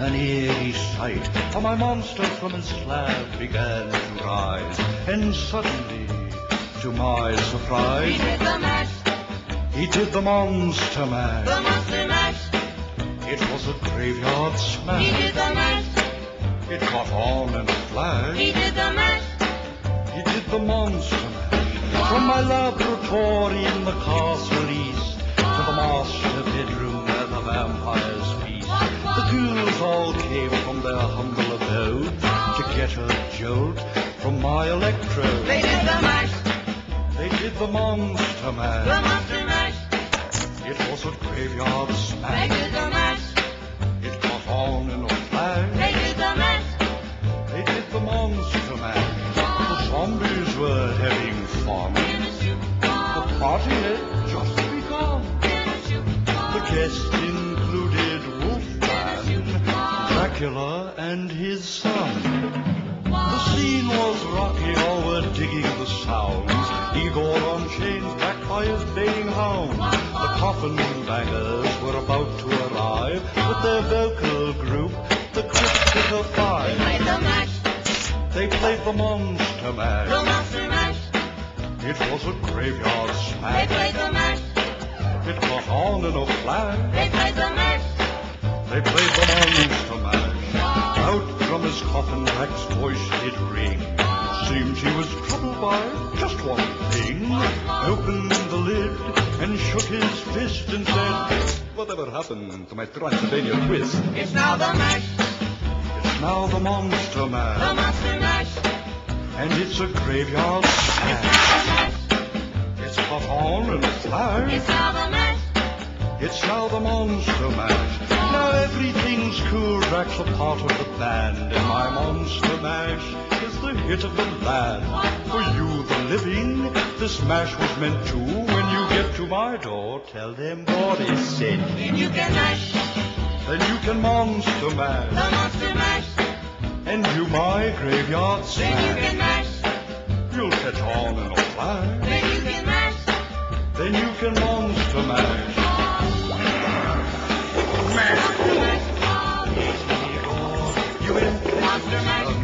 an eerie sight, for my monster from his slab began to rise, and suddenly, to my surprise, He did the mash, he did the monster mash. the monster mash. It was a graveyard smash. He did the mash, It caught on in a flash. he did the mash. He did the monster mash. From my laboratory in the castle east to the master bedroom where the vampires feast, the ghouls all came from their humble abode to get a jolt from my electrode. They did the mash, They did the monster the mash. monster mash. It was a graveyard They smash. did the mash, It caught on in a flash. they did the mash. They did the monster mash. The zombies were having fun. In a shoe, The party had just begun. in a shoe, The guests included Wolfman, Dracula, and his son. The scene was rocking, all were digging the sounds. Igor on chains, backed by his baying hound. The coffin bangers were about to arrive with their vocal group, the Cryptica They Five. played the mash, They played the monster the mash. monster mash. It was a graveyard They smash. played the mash, It caught on in a flash. they played the mash. They played the monster mash. Out from his coffin, Drac's voice did ring. Seemed he was troubled by just one thing. Opened the lid and shook his fist and said, "Whatever happened to my Transylvania twist? It's now the mash, It's now the monster the mash, monster mash. and it's a graveyard It's smash. now the mash, It's caught on in a flash. it's now the mash. It's now the monster mash. Now everything's cool. Drac's a part of the band, and my monster mash is the hit of the land. For you, the living, this mash was meant to. When you get to my door, tell them what is said. Then you can mash, Then you can monster the mash, monster mash. and you my graveyard Then you can smash. mash, You'll catch on in a flash. then you can mash. Then you can monster mash. Monster mash, You in monster mash.